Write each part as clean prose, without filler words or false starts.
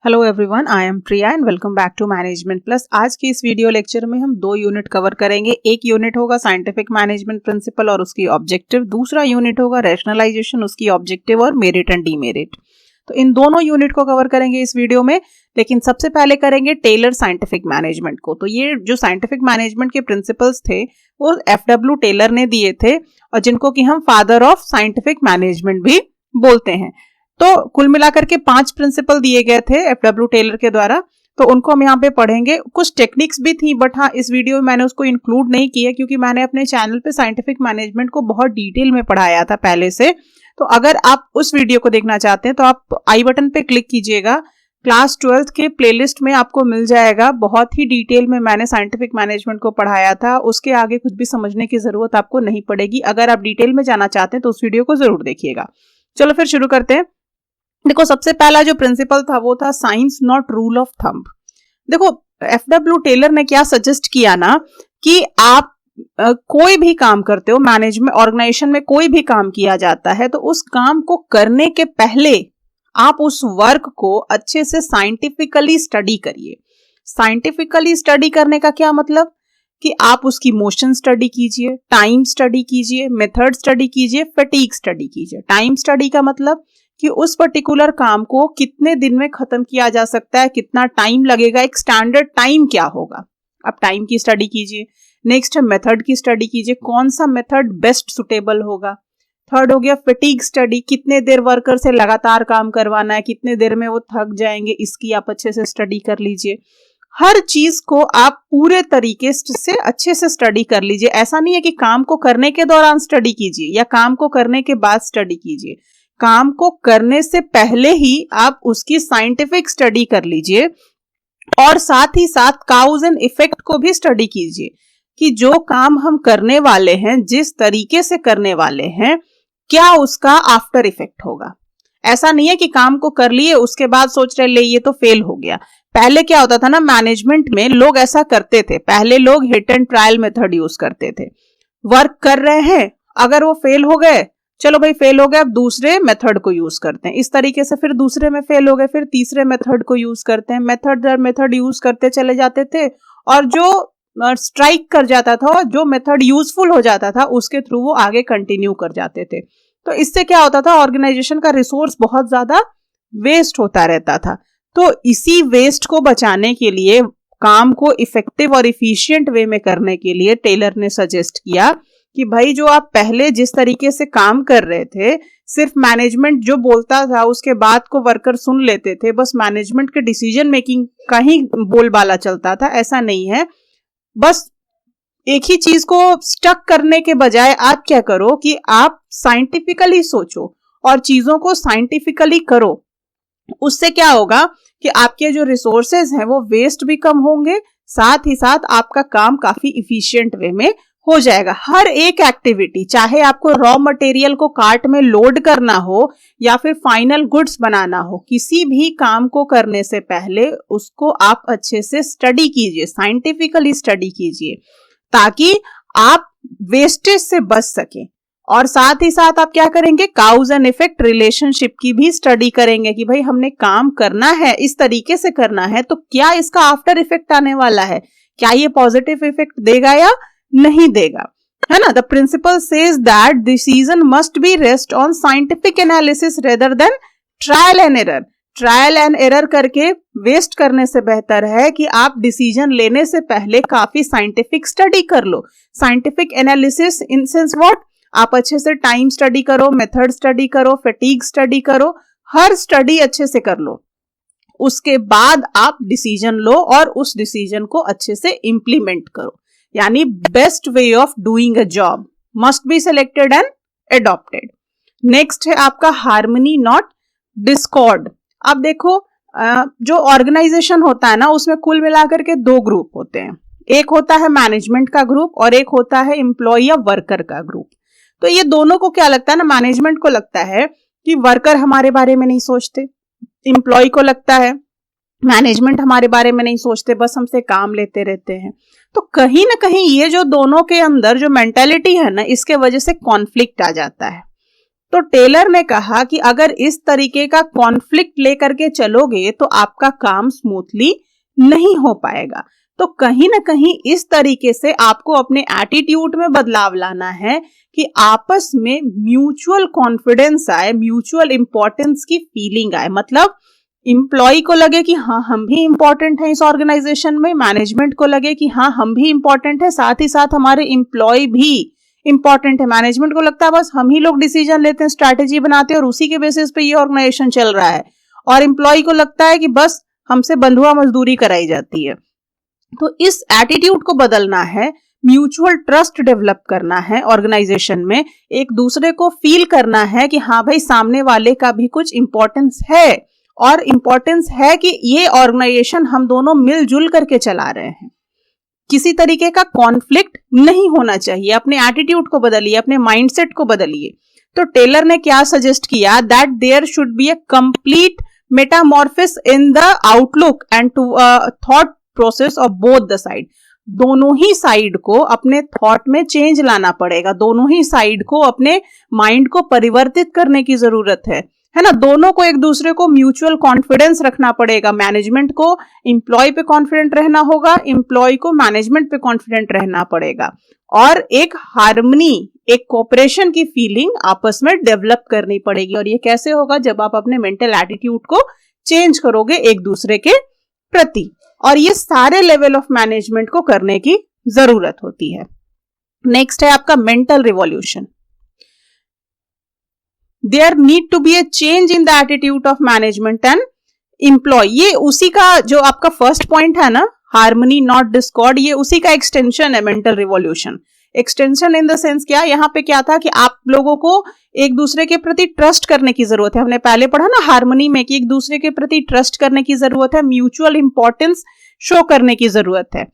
Hello everyone, I am Priya and welcome back to management plus. आज की इस video lecture में हम दो यूनिट कवर करेंगे। एक यूनिट होगा साइंटिफिक मैनेजमेंट प्रिंसिपल और उसकी ऑब्जेक्टिव, दूसरा यूनिट होगा रैशनलाइजेशन, उसकी ऑब्जेक्टिव और मेरिट एंड डीमेरिट। तो इन दोनों यूनिट को कवर करेंगे इस वीडियो में, लेकिन सबसे पहले करेंगे टेलर साइंटिफिक मैनेजमेंट को। तो ये जो साइंटिफिक मैनेजमेंट के प्रिंसिपल्स थे वो FW टेलर ने दिए थे और जिनको कि हम फादर ऑफ साइंटिफिक मैनेजमेंट भी बोलते हैं। तो कुल मिलाकर के 5 प्रिंसिपल दिए गए थे FW टेलर के द्वारा, तो उनको हम यहाँ पे पढ़ेंगे। कुछ टेक्निक्स भी थी, बट हाँ, इस वीडियो में मैंने उसको इंक्लूड नहीं किया क्योंकि मैंने अपने चैनल पे साइंटिफिक मैनेजमेंट को बहुत डिटेल में पढ़ाया था पहले से। तो अगर आप उस वीडियो को देखना चाहते हैं तो आप आई बटन पे क्लिक कीजिएगा। क्लास 12th के प्लेलिस्ट में आपको मिल जाएगा। बहुत ही डिटेल में मैंने साइंटिफिक मैनेजमेंट को पढ़ाया था। उसके आगे कुछ भी समझने की जरूरत आपको नहीं पड़ेगी। अगर आप डिटेल में जाना चाहते हैं तो उस वीडियो को जरूर देखिएगा। चलो फिर शुरू करते हैं। देखो, सबसे पहला जो प्रिंसिपल था वो था science not rule of thumb. देखो, FW टेलर ने क्या सजेस्ट किया ना कि आप कोई भी काम करते हो, मैनेजमेंट ऑर्गेनाइजेशन में कोई भी काम किया जाता है तो उस काम को करने के पहले आप उस वर्क को अच्छे से साइंटिफिकली स्टडी करिए। साइंटिफिकली स्टडी करने का क्या मतलब कि आप उसकी मोशन स्टडी कीजिए, टाइम स्टडी कीजिए, मेथड स्टडी कीजिए, फैटीग स्टडी कीजिए। टाइम स्टडी का मतलब कि उस पर्टिकुलर काम को कितने दिन में खत्म किया जा सकता है, कितना टाइम लगेगा, एक स्टैंडर्ड टाइम क्या होगा, आप टाइम की स्टडी कीजिए। नेक्स्ट है मेथड की स्टडी कीजिए, कौन सा मेथड बेस्ट सुटेबल होगा। थर्ड हो गया फैटीग स्टडी, कितने देर वर्कर से लगातार काम करवाना है, कितने देर में वो थक जाएंगे, इसकी आप अच्छे से स्टडी कर लीजिए। हर चीज को आप पूरे तरीके से अच्छे से स्टडी कर लीजिए। ऐसा नहीं है कि काम को करने के दौरान स्टडी कीजिए या काम को करने के बाद स्टडी कीजिए। काम को करने से पहले ही आप उसकी साइंटिफिक स्टडी कर लीजिए और साथ ही साथ काउज एंड इफेक्ट को भी स्टडी कीजिए कि जो काम हम करने वाले हैं, जिस तरीके से करने वाले हैं, क्या उसका आफ्टर इफेक्ट होगा। ऐसा नहीं है कि काम को कर लिए उसके बाद सोच रहे ले ये तो फेल हो गया। पहले क्या होता था ना, मैनेजमेंट में लोग ऐसा करते थे। पहले लोग hit and trial method use करते थे। वर्क कर रहे हैं, अगर वो फेल हो गए, चलो भाई फेल हो गए, अब दूसरे मेथड को यूज करते हैं। इस तरीके से फिर दूसरे में फेल हो गए, फिर तीसरे मेथड को यूज करते हैं। मेथड दर मेथड यूज करते चले जाते थे और जो स्ट्राइक कर जाता था, जो मेथड यूजफुल हो जाता था, उसके थ्रू वो आगे कंटिन्यू कर जाते थे। तो इससे क्या होता था, ऑर्गेनाइजेशन का रिसोर्स बहुत ज्यादा वेस्ट होता रहता था। तो इसी वेस्ट को बचाने के लिए, काम को इफेक्टिव और इफिशिएंट वे में करने के लिए टेलर ने सजेस्ट किया कि भाई जो आप पहले जिस तरीके से काम कर रहे थे, सिर्फ मैनेजमेंट जो बोलता था उसके बाद को वर्कर सुन लेते थे, बस मैनेजमेंट के डिसीजन मेकिंग का ही बोलबाला चलता था, ऐसा नहीं है। बस एक ही चीज को स्टक करने के बजाय आप क्या करो कि आप साइंटिफिकली सोचो और चीजों को साइंटिफिकली करो। उससे क्या होगा कि आपके जो रिसोर्सेज हैं वो वेस्ट भी कम होंगे, साथ ही साथ आपका काम काफी इफिशिएंट वे में हो जाएगा। हर एक एक्टिविटी, चाहे आपको रॉ मटेरियल को कार्ट में लोड करना हो या फिर फाइनल गुड्स बनाना हो, किसी भी काम को करने से पहले उसको आप अच्छे से स्टडी कीजिए, साइंटिफिकली स्टडी कीजिए, ताकि आप वेस्टेज से बच सकें। और साथ ही साथ आप क्या करेंगे, काउज एंड इफेक्ट रिलेशनशिप की भी स्टडी करेंगे कि भाई हमने काम करना है, इस तरीके से करना है, तो क्या इसका आफ्टर इफेक्ट आने वाला है, क्या ये पॉजिटिव इफेक्ट देगा या नहीं देगा, है ना। The principal says that decision must be rest on scientific analysis rather than trial and error. Trial and error करके वेस्ट करने से बेहतर है कि आप डिसीजन लेने से पहले काफी साइंटिफिक स्टडी कर लो। Scientific analysis in sense what, आप अच्छे से टाइम स्टडी करो, मेथड स्टडी करो, फैटीग स्टडी करो, हर स्टडी अच्छे से कर लो। उसके बाद आप डिसीजन लो और उस डिसीजन को अच्छे से इंप्लीमेंट करो। यानी best way of doing a job must be selected and adopted. Next है आपका हार्मनी नॉट डिस्कॉर्ड। अब देखो, जो ऑर्गेनाइजेशन होता है ना, उसमें कुल मिलाकर के 2 ग्रुप होते हैं। एक होता है मैनेजमेंट का ग्रुप और एक होता है एम्प्लॉय या वर्कर का ग्रुप। तो ये दोनों को क्या लगता है ना, मैनेजमेंट को लगता है कि वर्कर हमारे बारे में नहीं सोचते, एम्प्लॉय को लगता है मैनेजमेंट हमारे बारे में नहीं सोचते, बस हमसे काम लेते रहते हैं। तो कहीं ना कहीं ये जो दोनों के अंदर जो मेंटालिटी है ना, इसके वजह से कॉन्फ्लिक्ट आ जाता है। तो टेलर ने कहा कि अगर इस तरीके का कॉन्फ्लिक्ट लेकर के चलोगे तो आपका काम स्मूथली नहीं हो पाएगा। तो कहीं ना कहीं इस तरीके से आपको अपने एटीट्यूड में बदलाव लाना है कि आपस में म्यूचुअल कॉन्फिडेंस आए, म्यूचुअल इंपॉर्टेंस की फीलिंग आए। मतलब एम्प्लॉय को लगे कि हाँ हम भी इंपॉर्टेंट हैं इस ऑर्गेनाइजेशन में, मैनेजमेंट को लगे कि हाँ हम भी इंपॉर्टेंट है, साथ ही साथ हमारे एम्प्लॉय भी इंपॉर्टेंट है। मैनेजमेंट को लगता है बस हम ही लोग डिसीजन लेते हैं, स्ट्रैटेजी बनाते हैं और उसी के बेसिस पे ये ऑर्गेनाइजेशन चल रहा है, और एम्प्लॉय को लगता है कि बस हमसे बंधुआ मजदूरी कराई जाती है। तो इस एटीट्यूड को बदलना है, म्यूचुअल ट्रस्ट डेवलप करना है ऑर्गेनाइजेशन में, एक दूसरे को फील करना है कि हाँ भाई सामने वाले का भी कुछ इंपॉर्टेंस है, और इंपॉर्टेंस है कि ये ऑर्गेनाइजेशन हम दोनों मिलजुल करके चला रहे हैं। किसी तरीके का कॉन्फ्लिक्ट नहीं होना चाहिए। अपने एटीट्यूड को बदलिए, अपने माइंडसेट को बदलिए। तो टेलर ने क्या सजेस्ट किया, that there should be a complete metamorphosis in the outlook and thought process of both the side. दोनों ही साइड को अपने थॉट में चेंज लाना पड़ेगा, दोनों ही साइड को अपने माइंड को परिवर्तित करने की जरूरत है ना। दोनों को एक दूसरे को म्यूचुअल कॉन्फिडेंस रखना पड़ेगा। मैनेजमेंट को एम्प्लॉय पे कॉन्फिडेंट रहना होगा, एम्प्लॉय को मैनेजमेंट पे कॉन्फिडेंट रहना पड़ेगा, और एक हार्मनी, एक कोऑपरेशन की फीलिंग आपस में डेवलप करनी पड़ेगी। और ये कैसे होगा, जब आप अपने मेंटल एटीट्यूड को चेंज करोगे एक दूसरे के प्रति। और ये सारे लेवल ऑफ मैनेजमेंट को करने की जरूरत होती है। नेक्स्ट है आपका mental revolution. There need to be a change in the attitude of management and employee। ये उसी का जो आपका फर्स्ट पॉइंट है ना, हार्मनी नॉट डिस्कॉर्ड, ये उसी का एक्सटेंशन है mental revolution. Extension in the sense क्या, यहाँ पे क्या था कि आप लोगों को एक दूसरे के प्रति ट्रस्ट करने की जरूरत है। हमने पहले पढ़ा ना हार्मनी में कि एक दूसरे के प्रति ट्रस्ट करने की जरूरत है, म्यूचुअल इंपॉर्टेंस शो करने की जरूरत है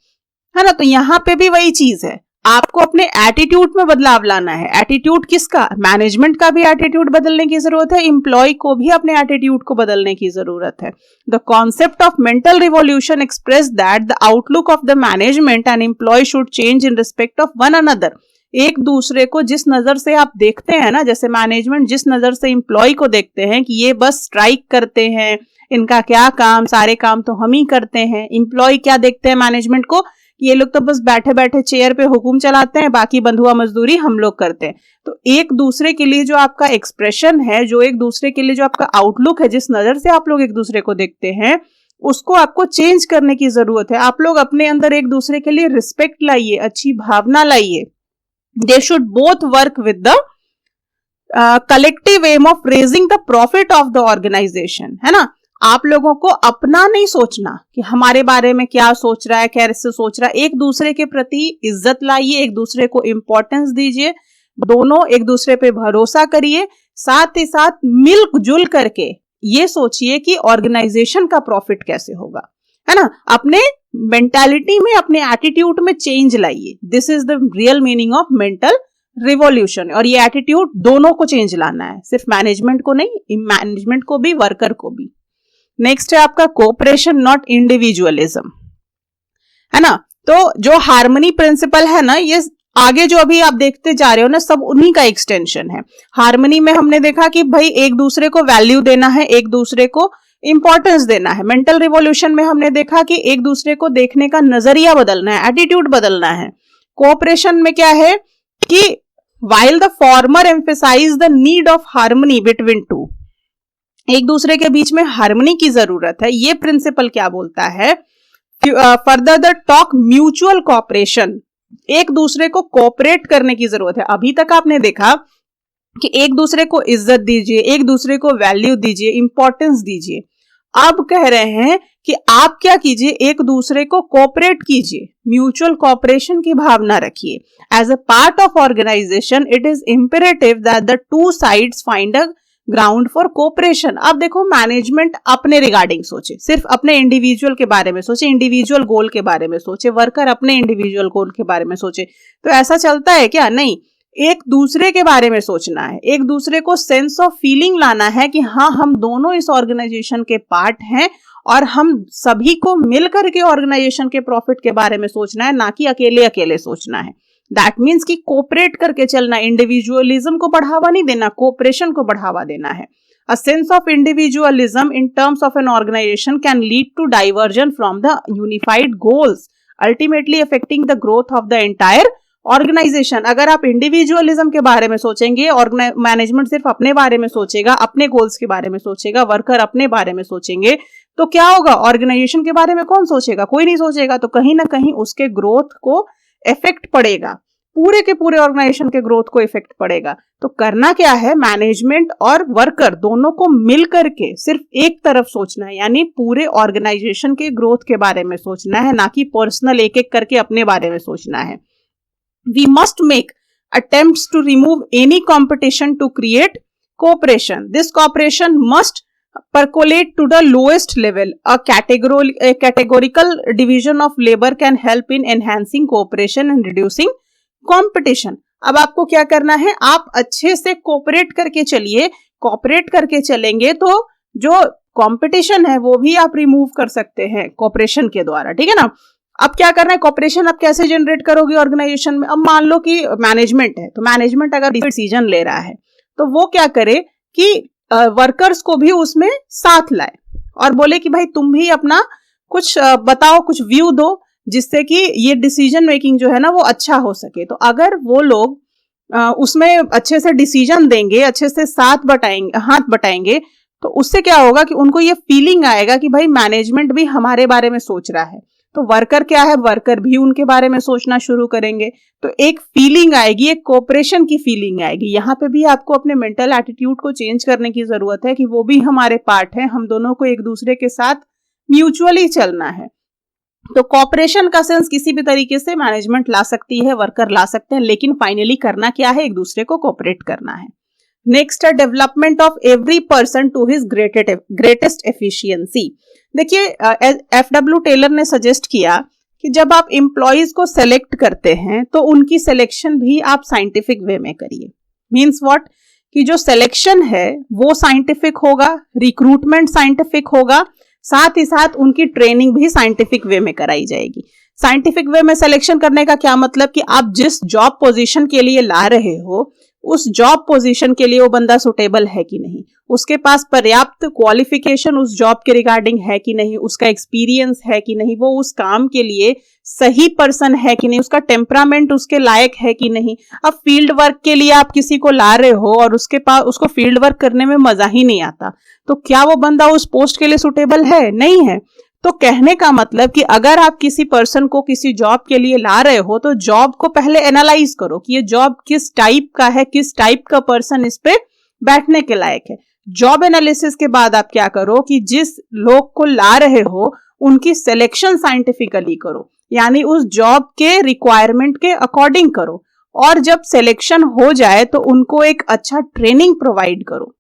ना। तो यहाँ पे भी वही चीज है, आपको अपने एटीट्यूड में बदलाव लाना है। एटीट्यूड किसका, मैनेजमेंट का भी एटीट्यूड बदलने की जरूरत है, एम्प्लॉय को भी अपने एटीट्यूड को बदलने की जरूरत है। The concept of mental revolution express that the outlook of the management and employ should change in respect of one another. एक दूसरे को जिस नजर से आप देखते हैं ना, जैसे मैनेजमेंट जिस नजर से एम्प्लॉय को देखते हैं कि ये बस स्ट्राइक करते हैं, इनका क्या काम, सारे काम तो हम ही करते हैं। एम्प्लॉय क्या देखते हैं मैनेजमेंट को, ये लोग तो बस बैठे बैठे चेयर पे हुकुम चलाते हैं, बाकी बंधुआ मजदूरी हम लोग करते हैं। तो एक दूसरे के लिए जो आपका एक्सप्रेशन है, जो एक दूसरे के लिए जो आपका आउटलुक है, जिस नजर से आप लोग एक दूसरे को देखते हैं, उसको आपको चेंज करने की जरूरत है। आप लोग अपने अंदर एक दूसरे के लिए रिस्पेक्ट लाइए, अच्छी भावना लाइए। They should both work with the collective aim of raising the profit of the organisation, है ना। आप लोगों को अपना नहीं सोचना कि हमारे बारे में क्या सोच रहा है, कैसे सोच रहा है। एक दूसरे के प्रति इज्जत लाइए, एक दूसरे को इंपॉर्टेंस दीजिए, दोनों एक दूसरे पे भरोसा करिए, साथ ही साथ मिलजुल करके ये सोचिए कि ऑर्गेनाइजेशन का प्रॉफिट कैसे होगा, है ना। अपने मेंटालिटी में, अपने एटीट्यूड में चेंज लाइए। This is the real meaning of mental revolution. और ये एटीट्यूड दोनों को चेंज लाना है, सिर्फ मैनेजमेंट को नहीं, मैनेजमेंट को भी, वर्कर को भी। नेक्स्ट है आपका कोऑपरेशन नॉट इंडिविजुअलिज्म, है ना। तो जो हार्मनी प्रिंसिपल है ना, ये आगे जो अभी आप देखते जा रहे हो ना, सब उन्हीं का एक्सटेंशन है। हार्मनी में हमने देखा कि भाई एक दूसरे को वैल्यू देना है, एक दूसरे को इंपॉर्टेंस देना है। मेंटल रिवॉल्यूशन में हमने देखा कि एक दूसरे को देखने का नजरिया बदलना है, एटीट्यूड बदलना है। कोऑपरेशन में क्या है कि while the former emphasize the need of harmony between two, एक दूसरे के बीच में हार्मनी की जरूरत है। ये प्रिंसिपल क्या बोलता है, further the talk mutual cooperation, एक दूसरे को कोऑपरेट करने की जरूरत है। अभी तक आपने देखा कि एक दूसरे को इज्जत दीजिए, एक दूसरे को वैल्यू दीजिए, इंपॉर्टेंस दीजिए। अब कह रहे हैं कि आप क्या कीजिए, एक दूसरे को कोऑपरेट कीजिए, म्यूचुअल कोऑपरेशन की भावना रखिए। As a part of organisation it is imperative that the two sides find a ground for cooperation. अब देखो, मैनेजमेंट अपने रिगार्डिंग सोचे, सिर्फ अपने इंडिविजुअल के बारे में सोचे, इंडिविजुअल गोल के बारे में सोचे, वर्कर अपने इंडिविजुअल गोल के बारे में सोचे। तो ऐसा चलता है क्या? नहीं, एक दूसरे के बारे में सोचना है, एक दूसरे को सेंस ऑफ फीलिंग लाना है कि हाँ, हम दोनों इस ऑर्गेनाइजेशन के पार्ट हैं और हम सभी को मिलकर के ऑर्गेनाइजेशन के प्रॉफिट के बारे में सोचना है, ना कि अकेले अकेले सोचना है। दैट मीन्स कि कोऑपरेट करके चलना, इंडिविजुअलिज्म को बढ़ावा नहीं देना, कोऑपरेशन को बढ़ावा देना है। A sense of individualism in terms of an organization can lead to diversion from the unified goals, ultimately affecting the growth of the entire organization। अगर आप इंडिविजुअलिज्म के बारे में सोचेंगे, मैनेजमेंट सिर्फ अपने बारे में सोचेगा, अपने गोल्स के बारे में सोचेगा, वर्कर अपने बारे में सोचेंगे, तो क्या होगा? ऑर्गेनाइजेशन के बारे में कौन सोचेगा? कोई नहीं सोचेगा। तो कहीं ना कहीं उसके ग्रोथ को इफेक्ट पड़ेगा, पूरे के पूरे ऑर्गेनाइजेशन के ग्रोथ को इफेक्ट पड़ेगा। तो करना क्या है? मैनेजमेंट और वर्कर दोनों को मिल करके सिर्फ एक तरफ सोचना है, यानी पूरे ऑर्गेनाइजेशन के ग्रोथ के बारे में सोचना है, ना कि पर्सनल एक एक करके अपने बारे में सोचना है। We must make attempts to remove any competition to create cooperation. This cooperation must percolate to the lowest level. A categorical division of labor can help in enhancing cooperation and reducing competition. अब आपको क्या करना है? आप अच्छे से cooperate करके चलिए। कोऑपरेट करके चलेंगे तो जो कंपटीशन है वो भी आप रिमूव कर सकते हैं कोऑपरेशन के द्वारा, ठीक है ना। अब क्या करना है? कोऑपरेशन आप कैसे जनरेट करोगे ऑर्गेनाइजेशन में? अब मान लो कि मैनेजमेंट है, तो मैनेजमेंट अगर डिसीजन ले रहा है तो वो क्या करे कि वर्कर्स को भी उसमें साथ लाए और बोले कि भाई तुम भी अपना कुछ बताओ, कुछ व्यू दो, जिससे कि ये डिसीजन मेकिंग जो है ना वो अच्छा हो सके। तो अगर वो लोग उसमें अच्छे से डिसीजन देंगे, अच्छे से हाथ बटाएंगे, तो उससे क्या होगा कि उनको ये फीलिंग आएगा कि भाई मैनेजमेंट भी हमारे बारे में सोच रहा है। तो वर्कर क्या है? वर्कर भी उनके बारे में सोचना शुरू करेंगे। तो एक फीलिंग आएगी, एक कोऑपरेशन की फीलिंग आएगी। यहाँ पे भी आपको अपने मेंटल एटीट्यूड को चेंज करने की जरूरत है कि वो भी हमारे पार्ट है, हम दोनों को एक दूसरे के साथ म्यूचुअली चलना है। तो कोऑपरेशन का सेंस किसी भी तरीके से मैनेजमेंट ला सकती है, वर्कर ला सकते हैं, लेकिन फाइनली करना क्या है? एक दूसरे को कोऑपरेट करना है। नेक्स्ट है development of every person to his greatest efficiency. देखिए एफडब्ल्यू टेलर ने सजेस्ट किया कि जब आप एम्प्लॉइज को सेलेक्ट करते हैं तो उनकी सिलेक्शन भी आप साइंटिफिक वे में करिए। Means what? कि जो सिलेक्शन है वो साइंटिफिक होगा, रिक्रूटमेंट साइंटिफिक होगा, साथ ही साथ उनकी ट्रेनिंग भी साइंटिफिक वे में कराई जाएगी। साइंटिफिक वे में सिलेक्शन करने का क्या मतलब? कि आप जिस जॉब पोजीशन के लिए ला रहे हो उस जॉब पोजीशन के लिए वो बंदा सुटेबल है कि नहीं, उसके पास पर्याप्त क्वालिफिकेशन उस जॉब के रिगार्डिंग है कि नहीं, उसका एक्सपीरियंस है कि नहीं, वो उस काम के लिए सही पर्सन है कि नहीं, उसका टेम्परामेंट उसके लायक है कि नहीं। अब फील्ड वर्क के लिए आप किसी को ला रहे हो और उसके पास उसको फील्ड वर्क करने में मजा ही नहीं आता, तो क्या वो बंदा उस पोस्ट के लिए सुटेबल है? नहीं है। तो कहने का मतलब कि अगर आप किसी पर्सन को किसी जॉब के लिए ला रहे हो तो जॉब को पहले एनालाइज करो कि ये जॉब किस टाइप का है, किस टाइप का पर्सन इस पे बैठने के लायक है। जॉब एनालिसिस के बाद आप क्या करो कि जिस लोग को ला रहे हो उनकी सिलेक्शन साइंटिफिकली करो, यानी उस जॉब के रिक्वायरमेंट के अकॉर्डिंग करो, और जब सिलेक्शन हो जाए तो उनको एक अच्छा ट्रेनिंग प्रोवाइड करो,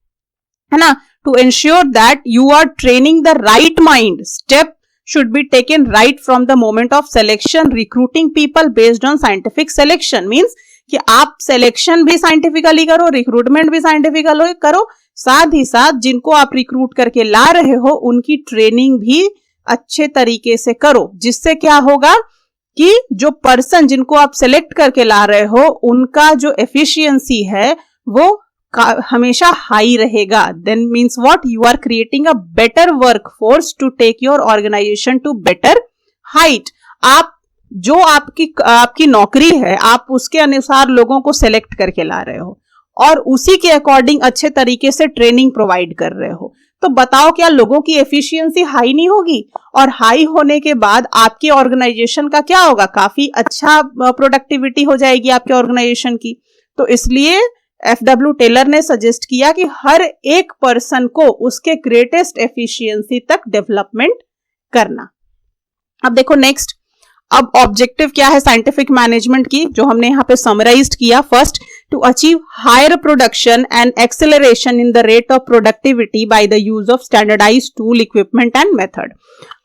है ना। To ensure that you are training the right mind, step should be taken right from the moment of selection. Recruiting people based on scientific selection means कि आप सिलेक्शन भी साइंटिफिकली करो, रिक्रूटमेंट भी scientifically करो, साथ ही साथ जिनको आप रिक्रूट करके ला रहे हो उनकी ट्रेनिंग भी अच्छे तरीके से करो, जिससे क्या होगा कि जो पर्सन जिनको आप सेलेक्ट करके ला रहे हो उनका जो एफिशिएंसी है वो हमेशा हाई रहेगा। Then means what? You are creating a better workforce to take your organisation to better height. आप जो आपकी नौकरी है आप उसके अनुसार लोगों को सेलेक्ट करके ला रहे हो और उसी के अकॉर्डिंग अच्छे तरीके से ट्रेनिंग प्रोवाइड कर रहे हो, तो बताओ क्या लोगों की एफिशिएंसी हाई नहीं होगी? और हाई होने के बाद आपकी ऑर्गेनाइजेशन का क्या होगा? काफी अच्छा प्रोडक्टिविटी हो जाएगी आपके ऑर्गेनाइजेशन की। तो इसलिए एफडब्ल्यू टेलर ने सजेस्ट किया कि हर एक पर्सन को उसके ग्रेटेस्ट एफिशिएंसी तक डेवलपमेंट करना। अब देखो नेक्स्ट, अब ऑब्जेक्टिव क्या है साइंटिफिक मैनेजमेंट की, जो हमने यहाँ पे समराइज्ड किया। First, to achieve higher production and acceleration in the rate of productivity by the use of standardised tool, equipment and method.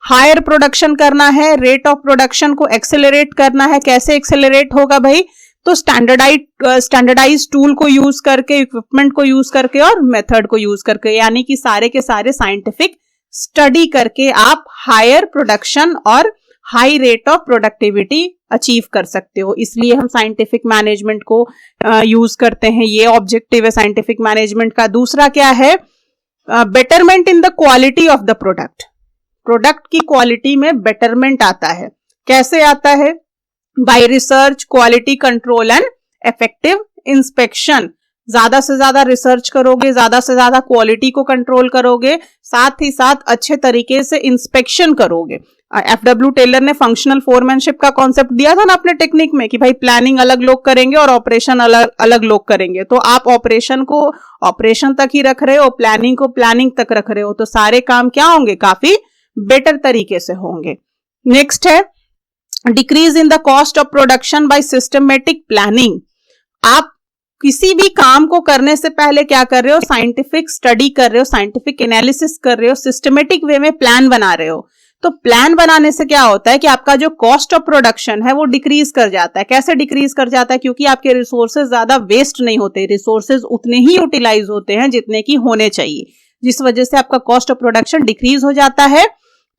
Higher production करना है, रेट ऑफ प्रोडक्शन को एक्सेलरेट करना है। कैसे एक्सेलरेट होगा भाई? तो स्टैंडर्डाइज टूल को यूज करके, इक्विपमेंट को यूज करके और मेथड को यूज करके, यानी कि सारे के सारे साइंटिफिक स्टडी करके आप हायर प्रोडक्शन और high rate of productivity achieve कर सकते हो। इसलिए हम साइंटिफिक मैनेजमेंट को यूज करते हैं। ये ऑब्जेक्टिव है साइंटिफिक मैनेजमेंट का। दूसरा क्या है, betterment in the quality of the product. Product की क्वालिटी में बेटरमेंट आता है। कैसे आता है? Bye research, quality control and effective inspection. ज्यादा से ज्यादा रिसर्च करोगे, ज्यादा से ज्यादा क्वालिटी को कंट्रोल करोगे, साथ ही साथ अच्छे तरीके से इंस्पेक्शन करोगे। एफडब्ल्यू टेलर ने फंक्शनल फोरमैनशिप का कॉन्सेप्ट दिया था ना अपने टेक्निक में कि भाई प्लानिंग अलग लोग करेंगे और ऑपरेशन अलग अलग लोग करेंगे। तो आप ऑपरेशन को ऑपरेशन तक ही रख रहे हो, प्लानिंग को प्लानिंग तक रख रहे हो, तो सारे काम क्या होंगे? काफी बेटर तरीके से होंगे। नेक्स्ट है decrease in the cost of production by systematic planning. आप किसी भी काम को करने से पहले क्या कर रहे हो? साइंटिफिक स्टडी कर रहे हो, साइंटिफिक एनालिसिस कर रहे हो, सिस्टमेटिक वे में प्लान बना रहे हो। तो प्लान बनाने से क्या होता है कि आपका जो कॉस्ट ऑफ प्रोडक्शन है वो डिक्रीज कर जाता है। कैसे डिक्रीज कर जाता है? क्योंकि आपके रिसोर्सेज ज्यादा वेस्ट नहीं होते, रिसोर्सेज उतने ही यूटिलाइज होते हैं जितने की होने चाहिए, जिस वजह से आपका कॉस्ट ऑफ प्रोडक्शन डिक्रीज हो जाता है।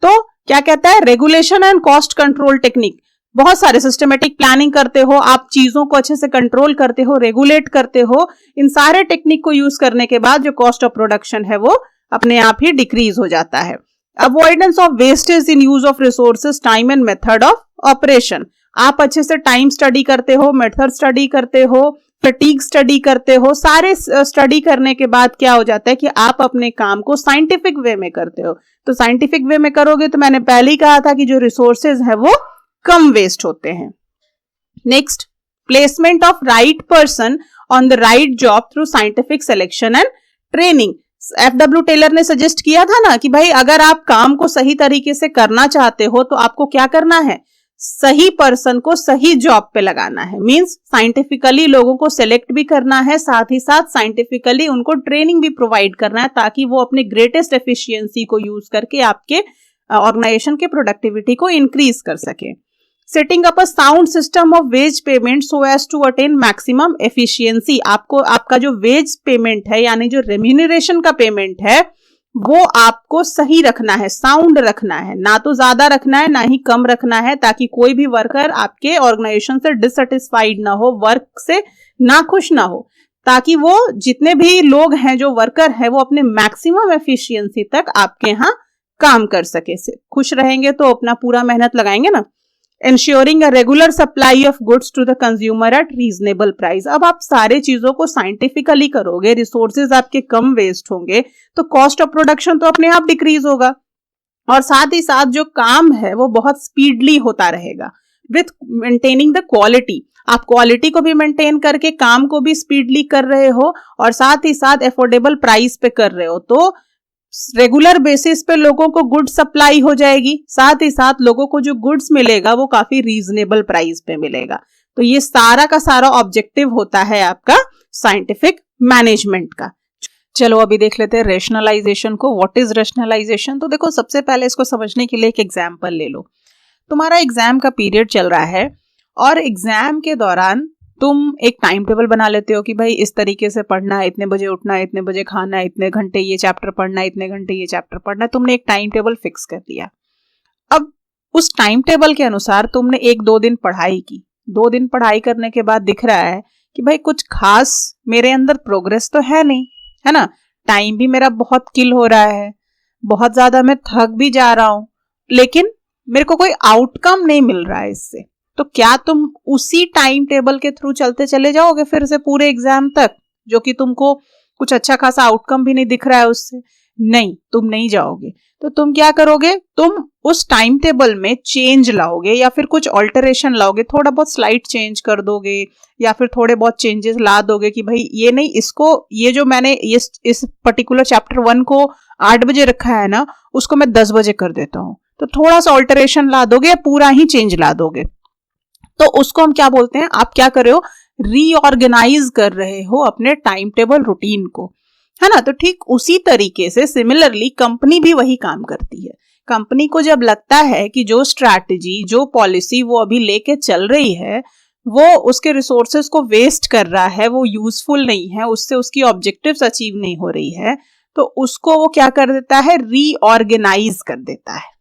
तो क्या कहता है? Regulation and cost control technique. बहुत सारे सिस्टमेटिक प्लानिंग करते हो, आप चीजों को अच्छे से कंट्रोल करते हो, रेगुलेट करते हो। इन सारे टेक्निक को यूज करने के बाद जो कॉस्ट ऑफ प्रोडक्शन है वो अपने आप ही डिक्रीज हो जाता है। Avoidance of wastage in use of resources, time and method of operation. आप अच्छे से टाइम स्टडी करते हो, मेथड स्टडी करते हो, फटीग स्टडी करते हो। सारे स्टडी करने के बाद क्या हो जाता है कि आप अपने काम को साइंटिफिक वे में करते हो। तो साइंटिफिक वे में करोगे तो मैंने पहले ही कहा था कि जो रिसोर्सेज है वो कम वेस्ट होते हैं। Next, placement of right person on the right job through scientific selection and training. FW Taylor ने सजेस्ट किया था ना कि भाई अगर आप काम को सही तरीके से करना चाहते हो तो आपको क्या करना है? सही पर्सन को सही जॉब पे लगाना है। मींस साइंटिफिकली लोगों को सिलेक्ट भी करना है, साथ ही साथ साइंटिफिकली उनको ट्रेनिंग भी प्रोवाइड करना है ताकि वो अपने ग्रेटेस्ट एफिशिएंसी को यूज करके आपके ऑर्गेनाइजेशन के प्रोडक्टिविटी को इंक्रीज कर सके। Setting up a sound system of wage payment so as to attain maximum efficiency. आपको आपका जो वेज पेमेंट है यानी जो रेम्यूनरेशन का पेमेंट है वो आपको सही रखना है, साउंड रखना है, ना तो ज्यादा रखना है ना ही कम रखना है, ताकि कोई भी वर्कर आपके ऑर्गेनाइजेशन से डिससेटिस्फाइड ना हो, वर्क से ना खुश ना हो, ताकि वो जितने भी लोग हैं जो वर्कर है वो अपने मैक्सिमम एफिशिएंसी तक आपके यहाँ काम कर सके। खुश रहेंगे तो अपना पूरा मेहनत लगाएंगे ना। Ensuring a regular supply of goods to the consumer at reasonable price। अब आप सारे चीजों को साइंटिफिकली करोगे, रिसोर्सेज आपके कम वेस्ट होंगे, तो कॉस्ट ऑफ प्रोडक्शन तो अपने आप डिक्रीज होगा और साथ ही साथ जो काम है वो बहुत स्पीडली होता रहेगा विथ मेंटेनिंग द क्वालिटी। आप क्वालिटी को भी मेंटेन करके काम को भी स्पीडली कर रहे हो और साथ ही साथ एफोर्डेबल प्राइस पे कर रहे हो, तो रेगुलर बेसिस पे लोगों को गुड सप्लाई हो जाएगी, साथ ही साथ लोगों को जो गुड्स मिलेगा वो काफी रीजनेबल प्राइस पे मिलेगा। तो ये सारा का सारा ऑब्जेक्टिव होता है आपका साइंटिफिक मैनेजमेंट का। चलो अभी देख लेते हैं रेशनलाइजेशन को। What is rationalisation? तो देखो सबसे पहले इसको समझने के लिए एक एग्जाम्पल ले लो। तुम्हारा एग्जाम का पीरियड चल रहा है और एग्जाम के दौरान तुम एक टाइम टेबल बना लेते हो कि भाई इस तरीके से पढ़ना है, इतने बजे उठना है, इतने बजे खाना है, इतने घंटे ये चैप्टर पढ़ना है, इतने घंटे ये चैप्टर पढ़ना है। तुमने एक टाइम टेबल फिक्स कर दिया। अब उस टाइम टेबल के अनुसार तुमने 1-2 दिन पढ़ाई की। 2 दिन पढ़ाई करने के बाद दिख रहा है कि भाई कुछ खास मेरे अंदर प्रोग्रेस तो है नहीं, है ना। टाइम भी मेरा बहुत किल हो रहा है, बहुत ज्यादा मैं थक भी जा रहा हूं, लेकिन मेरे को कोई आउटकम नहीं मिल रहा है इससे। तो क्या तुम उसी टाइम टेबल के थ्रू चलते चले जाओगे फिर से पूरे एग्जाम तक, जो कि तुमको कुछ अच्छा खासा आउटकम भी नहीं दिख रहा है उससे? नहीं, तुम नहीं जाओगे। तो तुम क्या करोगे? तुम उस टाइम टेबल में चेंज लाओगे या फिर कुछ ऑल्टरेशन लाओगे, थोड़ा बहुत स्लाइड चेंज कर दोगे या फिर थोड़े बहुत चेंजेस ला दोगे कि भाई ये नहीं, इसको ये जो मैंने इस पर्टिकुलर चैप्टर 1 को 8 बजे रखा है ना, उसको मैं 10 बजे कर देता हूँ। तो थोड़ा सा ऑल्टरेशन ला दोगे या पूरा ही चेंज ला दोगे, तो उसको हम क्या बोलते हैं? आप क्या कर रहे हो? रीऑर्गेनाइज कर रहे हो अपने टाइम टेबल रूटीन को, है ना। तो ठीक उसी तरीके से सिमिलरली कंपनी भी वही काम करती है। कंपनी को जब लगता है कि जो स्ट्रैटेजी, जो पॉलिसी वो अभी लेके चल रही है वो उसके रिसोर्सेज को वेस्ट कर रहा है, वो यूजफुल नहीं है, उससे उसकी ऑब्जेक्टिव्स अचीव नहीं हो रही है, तो उसको वो क्या कर देता है? रीऑर्गेनाइज कर देता है।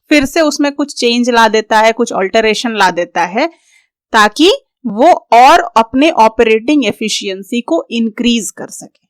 फिर से उसमें कुछ चेंज ला देता है, कुछ ऑल्टरेशन ला देता है, ताकि वो और अपने ऑपरेटिंग एफिशिएंसी को इंक्रीज कर सके।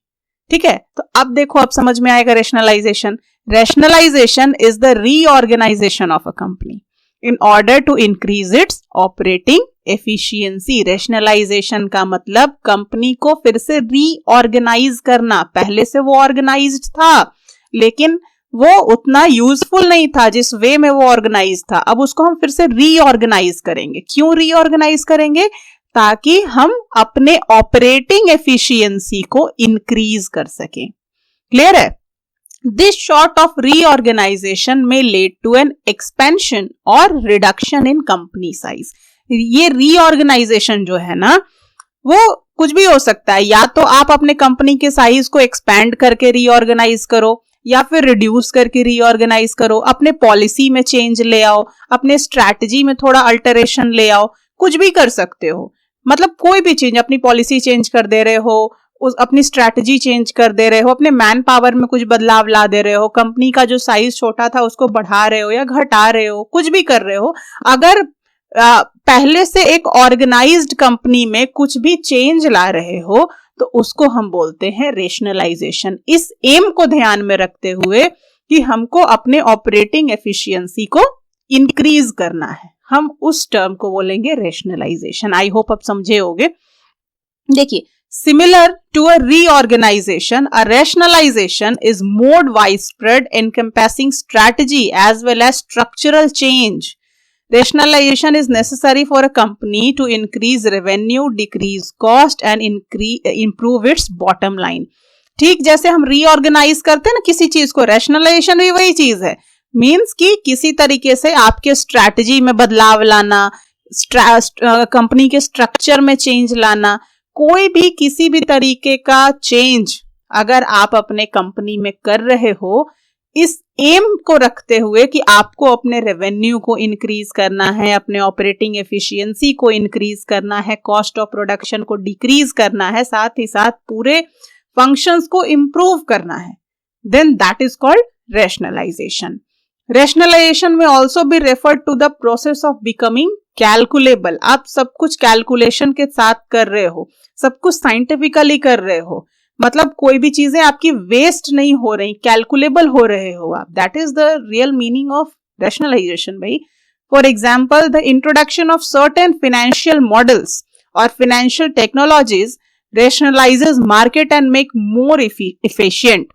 ठीक है, तो अब देखो, अब समझ में आएगा rationalisation. Rationalisation is the reorganisation of a company in order to increase its operating efficiency. Rationalisation का मतलब कंपनी को फिर से रीऑर्गेनाइज करना। पहले से वो ऑर्गेनाइज्ड था, लेकिन वो उतना यूजफुल नहीं था जिस वे में वो ऑर्गेनाइज था। अब उसको हम फिर से रीऑर्गेनाइज करेंगे। क्यों रीऑर्गेनाइज करेंगे? ताकि हम अपने ऑपरेटिंग एफिशिएंसी को इंक्रीज कर सकें। क्लियर है? This sort of reorganization may lead to an expansion or reduction in company size. ये रीऑर्गेनाइजेशन जो है ना, वो कुछ भी हो सकता है। या तो आप अपने कंपनी के साइज को एक्सपैंड करके रीऑर्गेनाइज करो, या फिर रिड्यूस करके रीऑर्गेनाइज करो, अपने पॉलिसी में चेंज ले आओ, अपने स्ट्रैटेजी में थोड़ा अल्टरेशन ले आओ, कुछ भी कर सकते हो। मतलब कोई भी चेंज, अपनी पॉलिसी चेंज कर दे रहे हो, अपनी स्ट्रैटेजी चेंज कर दे रहे हो, अपने मैन पावर में कुछ बदलाव ला दे रहे हो, कंपनी का जो साइज छोटा था उसको बढ़ा रहे हो या घटा रहे हो, कुछ भी कर रहे हो। अगर पहले से एक ऑर्गेनाइज्ड कंपनी में कुछ भी चेंज ला रहे हो तो उसको हम बोलते हैं रेशनलाइजेशन। इस एम को ध्यान में रखते हुए कि हमको अपने ऑपरेटिंग एफिशिएंसी को इंक्रीज करना है, हम उस टर्म को बोलेंगे रेशनलाइजेशन। आई होप आप समझे होगे। देखिए, similar to a reorganization, a rationalization is more widespread, encompassing strategy as well as structural change. Rationalization is necessary for a company to increase revenue, decrease cost and improve its bottom line. ठीक जैसे हम reorganize करते हैं ना किसी चीज को, rationalization भी वही चीज है। मीन्स कि किसी तरीके से आपके स्ट्रैटेजी में बदलाव लाना, कंपनी के स्ट्रक्चर में चेंज लाना, कोई भी किसी भी तरीके का चेंज अगर आप अपने कंपनी में कर रहे हो, इस एम को रखते हुए कि आपको अपने रेवेन्यू को इंक्रीज करना है, अपने ऑपरेटिंग एफिशिएंसी को इंक्रीज करना है, कॉस्ट ऑफ प्रोडक्शन को डिक्रीज करना है, साथ ही साथ पूरे फंक्शंस को इंप्रूव करना है, then that is called rationalisation. Rationalisation में also be referred to the process of becoming calculable. आप सब कुछ कैलकुलेशन के साथ कर रहे हो, सब कुछ साइंटिफिकली कर रहे हो, मतलब कोई भी चीजें आपकी वेस्ट नहीं हो रही, कैलकुलेबल हो रहे हो आप। That is the real meaning of rationalisation भाई। For example, the introduction of certain financial models और financial technologies rationalises market and make more efficient.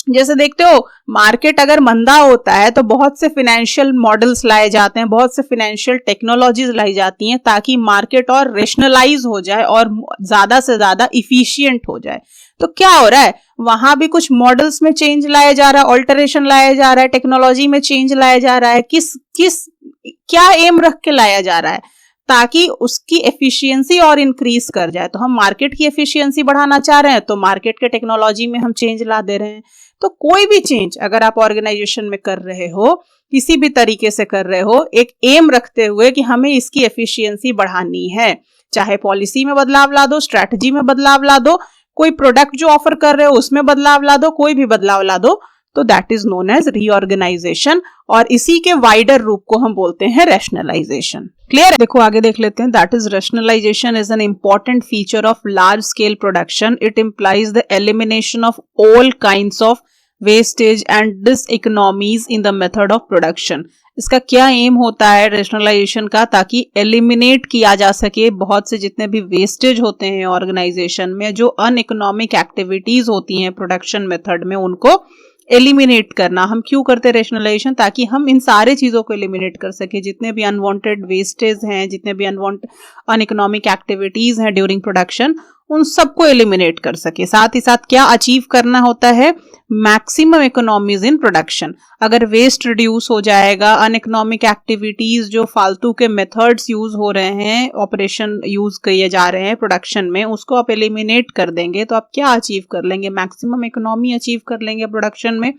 जैसे देखते हो, मार्केट अगर मंदा होता है तो बहुत से फाइनेंशियल मॉडल्स लाए जाते हैं, बहुत से फाइनेंशियल टेक्नोलॉजीज लाई जाती हैं, ताकि मार्केट और रेशनलाइज हो जाए और ज्यादा से ज्यादा इफिशिएंट हो जाए। तो क्या हो रहा है, वहां भी कुछ मॉडल्स में चेंज लाया जा रहा है, ऑल्टरेशन लाया जा रहा है, टेक्नोलॉजी में चेंज लाया जा रहा है। क्या एम रख के लाया जा रहा है? ताकि उसकी एफिशिएंसी और इंक्रीज कर जाए। तो हम मार्केट की एफिशिएंसी बढ़ाना चाह रहे हैं तो मार्केट के टेक्नोलॉजी में हम चेंज ला दे रहे हैं। तो कोई भी चेंज अगर आप ऑर्गेनाइजेशन में कर रहे हो, किसी भी तरीके से कर रहे हो, एक एम रखते हुए कि हमें इसकी एफिशिएंसी बढ़ानी है, चाहे पॉलिसी में बदलाव ला दो, स्ट्रैटेजी में बदलाव ला दो, कोई प्रोडक्ट जो ऑफर कर रहे हो उसमें बदलाव ला दो, कोई भी बदलाव ला दो, तो that is known as reorganisation. और इसी के वाइडर रूप को हम बोलते हैं रैशनलाइजेशन। क्लियर है? देखो आगे देख लेते हैं। That is rationalisation is an important feature of large scale production. It implies the elimination of all kinds of wastage and diseconomies in the method of production. इसका क्या एम होता है रैशनलाइजेशन का? ताकि एलिमिनेट किया जा सके बहुत से जितने भी वेस्टेज होते हैं ऑर्गेनाइजेशन में, जो अनइकोनॉमिक एक्टिविटीज होती हैं प्रोडक्शन मेथड में, उनको एलिमिनेट करना। हम क्यों करते हैं रैशनलाइजेशन? ताकि हम इन सारे चीजों को एलिमिनेट कर सके, जितने भी अनवांटेड वेस्टेज हैं, जितने भी अनइकोनॉमिक एक्टिविटीज हैं ड्यूरिंग प्रोडक्शन, उन सबको एलिमिनेट कर सके। साथ ही साथ क्या अचीव करना होता है? Maximum economies in production. अगर वेस्ट रिड्यूस हो जाएगा, अनइकोनॉमिक एक्टिविटीज जो फालतू के मेथड्स यूज हो रहे हैं, ऑपरेशन यूज किए जा रहे हैं प्रोडक्शन में, उसको आप एलिमिनेट कर देंगे तो आप क्या अचीव कर लेंगे? मैक्सिमम इकोनॉमी अचीव कर लेंगे प्रोडक्शन में।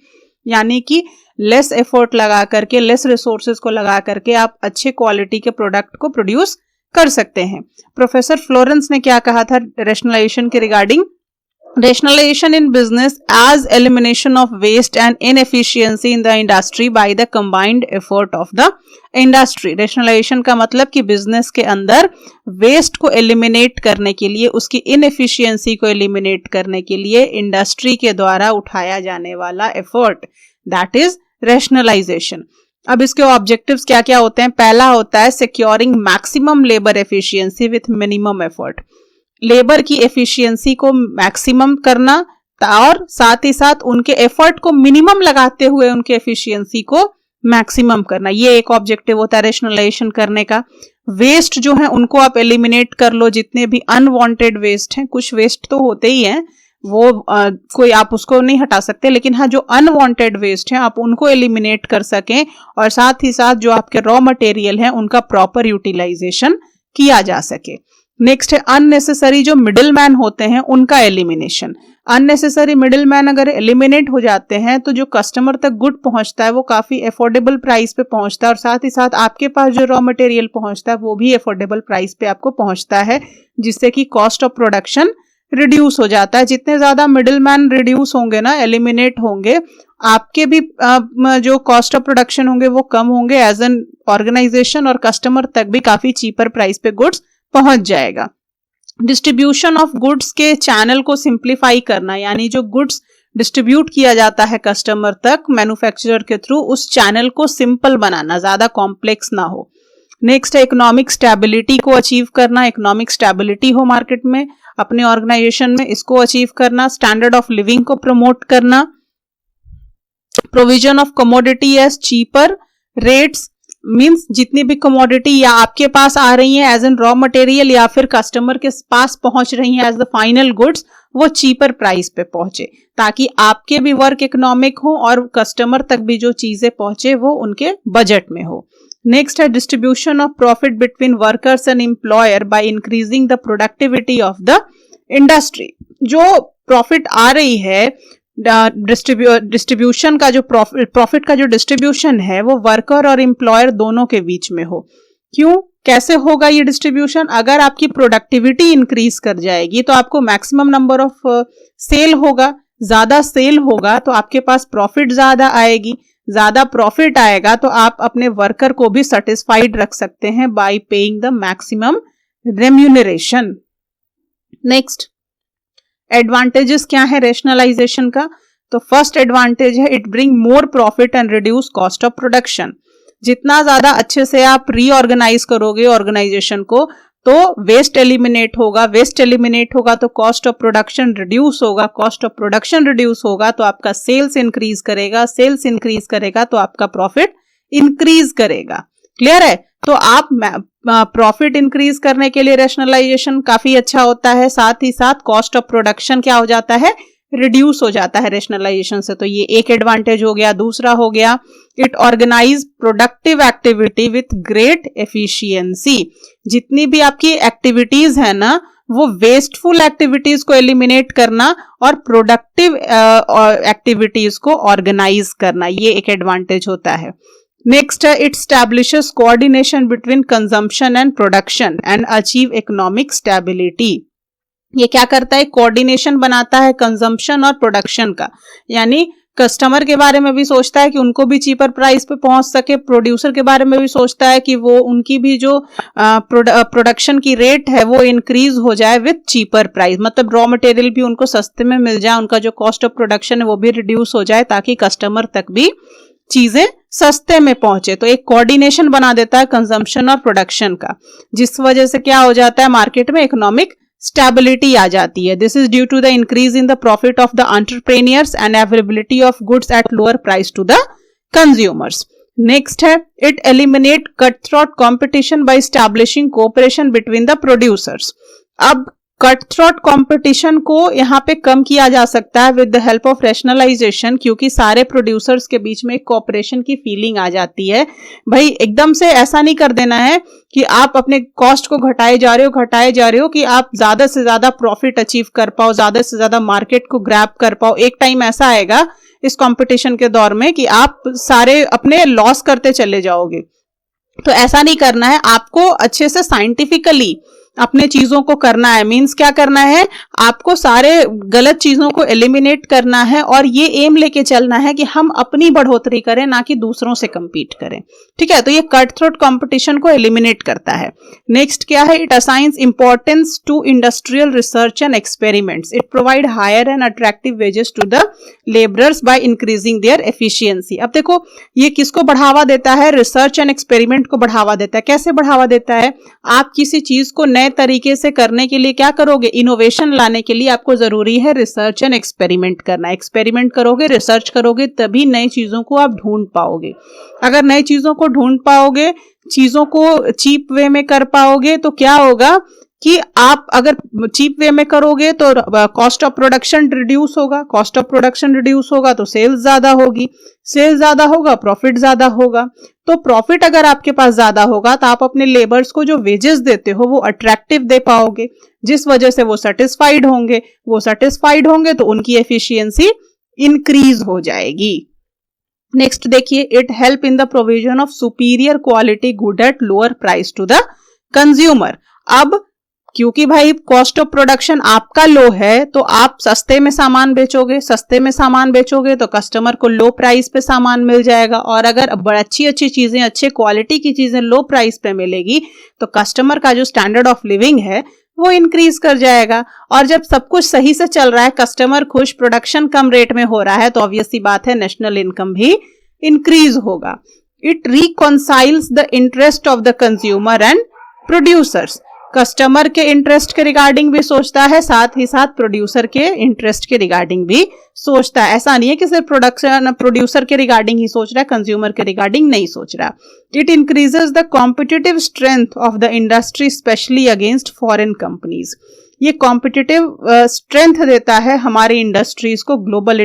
यानी कि लेस एफर्ट लगा करके, लेस रिसोर्सेज को लगा करके आप अच्छे क्वालिटी के प्रोडक्ट को प्रोड्यूस कर सकते हैं। प्रोफेसर फ्लोरेंस ने क्या कहा था रैशनलाइजेशन के regarding? Rationalization in business as elimination of waste and inefficiency in the industry by the combined effort of the industry. Rationalization का मतलब कि बिजनेस के अंदर वेस्ट को एलिमिनेट करने के लिए, उसकी इनएफिशिएंसी को एलिमिनेट करने के लिए इंडस्ट्री के द्वारा उठाया जाने वाला एफर्ट, दैट इज रैशनलाइजेशन. अब इसके ऑब्जेक्टिव्स क्या क्या होते हैं? पहला होता है securing maximum labour efficiency with minimum effort. Labour की एफिशिएंसी को मैक्सिमम करना और साथ ही साथ उनके एफर्ट को मिनिमम लगाते हुए उनके एफिशिएंसी को मैक्सिमम करना. ये एक ऑब्जेक्टिव होता है रेशनलाइजेशन करने का. वेस्ट जो है उनको आप एलिमिनेट कर लो, जितने भी अनवांटेड वेस्ट हैं. कुछ वेस्ट तो होते ही हैं, वो कोई आप उसको नहीं हटा सकते, लेकिन हाँ जो अनवांटेड वेस्ट हैं आप उनको एलिमिनेट कर सकें और साथ ही साथ जो आपके रॉ मटेरियल हैं उनका प्रॉपर यूटिलाइजेशन किया जा सके. नेक्स्ट है अननेसेसरी जो मिडिल मैन होते हैं उनका एलिमिनेशन. अननेसेसरी मिडिल मैन अगर एलिमिनेट हो जाते हैं तो जो कस्टमर तक गुड पहुंचता है वो काफी अफोर्डेबल प्राइस पे पहुंचता है और साथ ही साथ आपके पास जो रॉ मटेरियल पहुंचता है वो भी अफोर्डेबल प्राइस पे आपको पहुंचता है, जिससे कि कॉस्ट ऑफ प्रोडक्शन रिड्यूस हो जाता है. जितने ज्यादा मिडिल मैन रिड्यूस होंगे ना, एलिमिनेट होंगे, आपके भी जो कॉस्ट ऑफ प्रोडक्शन होंगे वो कम होंगे एज एन ऑर्गेनाइजेशन और कस्टमर तक भी काफी चीपर प्राइस पे गुड्स पहुंच जाएगा. डिस्ट्रीब्यूशन ऑफ गुड्स के चैनल को सिंप्लीफाई करना, यानी जो गुड्स डिस्ट्रीब्यूट किया जाता है कस्टमर तक मैन्युफैक्चरर के थ्रू, उस चैनल को सिंपल बनाना, ज्यादा कॉम्प्लेक्स ना हो. नेक्स्ट है इकोनॉमिक स्टेबिलिटी को अचीव करना. इकोनॉमिक स्टेबिलिटी हो मार्केट में, अपने ऑर्गेनाइजेशन में, इसको अचीव करना. स्टैंडर्ड ऑफ लिविंग को प्रमोट करना. Provision of commodity as cheaper rates, means जितनी भी कमोडिटी या आपके पास आ रही है एज एन रॉ मटेरियल या फिर कस्टमर के पास पहुंच रही है एज द फाइनल गुड्स, वो चीपर प्राइस पे पहुंचे, ताकि आपके भी वर्क इकोनॉमिक हो और कस्टमर तक भी जो चीजें पहुंचे वो उनके बजट में हो. नेक्स्ट है distribution of profit between workers and employer by increasing the productivity of the industry. जो प्रॉफिट आ रही है, डिस्ट्रीब्यूशन का जो प्रॉफिट का जो डिस्ट्रीब्यूशन है वो वर्कर और एम्प्लॉयर दोनों के बीच में हो. क्यों, कैसे होगा ये डिस्ट्रीब्यूशन? अगर आपकी प्रोडक्टिविटी इंक्रीज कर जाएगी तो आपको मैक्सिमम नंबर ऑफ सेल होगा, ज्यादा सेल होगा तो आपके पास प्रॉफिट ज्यादा आएगी. ज्यादा प्रॉफिट आएगा तो आप अपने वर्कर को भी सेटिस्फाइड रख सकते हैं bye paying the maximum remuneration. Next advantages क्या है रेशनलाइजेशन का? तो फर्स्ट एडवांटेज है it bring more profit and reduce cost of production. जितना ज्यादा अच्छे से आप रीऑर्गेनाइज करोगे ऑर्गेनाइजेशन को तो वेस्ट एलिमिनेट होगा. वेस्ट एलिमिनेट होगा तो कॉस्ट ऑफ प्रोडक्शन रिड्यूस होगा. कॉस्ट ऑफ प्रोडक्शन रिड्यूस होगा तो आपका सेल्स इंक्रीज करेगा. सेल्स इंक्रीज करेगा तो आपका प्रॉफिट इंक्रीज करेगा. क्लियर है? तो आप प्रॉफिट इंक्रीज करने के लिए रैशनलाइजेशन काफी अच्छा होता है. साथ ही साथ कॉस्ट ऑफ प्रोडक्शन क्या हो जाता है? रिड्यूस हो जाता है रैशनलाइजेशन से. तो ये एक एडवांटेज हो गया. दूसरा हो गया it organise productive activity with great efficiency. जितनी भी आपकी एक्टिविटीज है ना, वो वेस्टफुल एक्टिविटीज को एलिमिनेट करना और प्रोडक्टिव एक्टिविटीज को ऑर्गेनाइज करना, ये एक एडवांटेज होता है. नेक्स्ट है it establishes coordination between consumption and production and achieve economic stability. ये क्या करता है? कोऑर्डिनेशन बनाता है कंजम्पशन और प्रोडक्शन का, यानी कस्टमर के बारे में भी सोचता है कि उनको भी चीपर प्राइस पे पहुंच सके. प्रोड्यूसर के बारे में भी सोचता है कि वो उनकी भी जो प्रोडक्शन की रेट है वो इंक्रीज हो जाए विथ चीपर प्राइस, मतलब रॉ मटेरियल भी उनको सस्ते में मिल जाए, उनका जो कॉस्ट ऑफ प्रोडक्शन है वो भी रिड्यूस हो जाए ताकि कस्टमर तक भी चीजें सस्ते में पहुंचे. तो एक कोऑर्डिनेशन बना देता है कंजम्पशन और प्रोडक्शन का, जिस वजह से क्या हो जाता है? मार्केट में इकोनॉमिक स्टेबिलिटी आ जाती है. This is due to the increase in the profit of the entrepreneurs and availability of goods at lower price to the consumers. Next है it eliminate cut throat competition by establishing cooperation between the producers. अब cut throat competition को यहाँ पे कम किया जा सकता है with the help of rationalisation, क्योंकि सारे प्रोड्यूसर्स के बीच में एक कोऑपरेशन की फीलिंग आ जाती है. भाई एकदम से ऐसा नहीं कर देना है कि आप अपने कॉस्ट को घटाए जा रहे हो कि आप ज्यादा से ज्यादा प्रॉफिट अचीव कर पाओ, ज्यादा से ज्यादा मार्केट को ग्रैब कर पाओ. एक टाइम ऐसा आएगा इस कंपटीशन के दौर में कि आप सारे अपने लॉस करते चले जाओगे. तो ऐसा नहीं करना है. आपको अच्छे से साइंटिफिकली अपने चीजों को करना है, मींस क्या करना है, आपको सारे गलत चीजों को एलिमिनेट करना है और ये एम लेके चलना है कि हम अपनी बढ़ोतरी करें, ना कि दूसरों से compete करें। ठीक है, तो ये कट थ्रोट कंपटीशन को एलिमिनेट करता है। नेक्स्ट क्या है, it assigns importance to industrial research and experiments. It provide higher and attractive wages to the labourers by increasing their efficiency. अब देखो ये किसको बढ़ावा देता है, रिसर्च एंड एक्सपेरिमेंट को बढ़ावा देता है। कैसे बढ़ावा देता है, आप किसी चीज को नए तरीके से करने के लिए क्या करोगे, इनोवेशन लाने के लिए आपको जरूरी है रिसर्च एंड एक्सपेरिमेंट करना। एक्सपेरिमेंट करोगे, रिसर्च करोगे, तभी नई चीजों को आप ढूंढ पाओगे। अगर नई चीजों को ढूंढ पाओगे, चीजों को चीप वे में कर पाओगे, तो क्या होगा कि आप अगर चीप वे में करोगे तो कॉस्ट ऑफ प्रोडक्शन रिड्यूस होगा, कॉस्ट ऑफ प्रोडक्शन रिड्यूस होगा तो सेल्स ज्यादा होगी, सेल्स ज्यादा होगा प्रॉफिट ज्यादा होगा। तो प्रॉफिट अगर आपके पास ज्यादा होगा तो आप अपने लेबर्स को जो वेजेस देते हो वो अट्रैक्टिव दे पाओगे, जिस वजह से वो सेटिस्फाइड होंगे। वो सेटिस्फाइड होंगे तो उनकी एफिशिएंसी इंक्रीज हो जाएगी। नेक्स्ट देखिए, it help in the provision of superior quality good at lower price to the consumer. अब क्योंकि भाई कॉस्ट ऑफ प्रोडक्शन आपका लो है तो आप सस्ते में सामान बेचोगे, सस्ते में सामान बेचोगे तो कस्टमर को लो प्राइस पे सामान मिल जाएगा। और अगर अच्छी अच्छी चीजें, अच्छे क्वालिटी की चीजें लो प्राइस पे मिलेगी तो कस्टमर का जो स्टैंडर्ड ऑफ लिविंग है वो इंक्रीज कर जाएगा। और जब सब कुछ सही से चल रहा है, कस्टमर खुश, प्रोडक्शन कम रेट में हो रहा है, तो ऑब्वियस सी बात है नेशनल इनकम भी इंक्रीज होगा। It reconciles the interest of the consumer and producers. Customer के इंटरेस्ट के रिगार्डिंग भी सोचता है, साथ ही साथ प्रोड्यूसर के इंटरेस्ट के रिगार्डिंग भी सोचता है। ऐसा नहीं है कि सिर्फ प्रोड्यूसर के रिगार्डिंग ही सोच रहा है, कंज्यूमर के रिगार्डिंग नहीं सोच रहा। It increases the competitive strength of the industry specially against foreign companies. ये कॉम्पिटिटिव स्ट्रेंथ देता है हमारी इंडस्ट्रीज को, ग्लोबल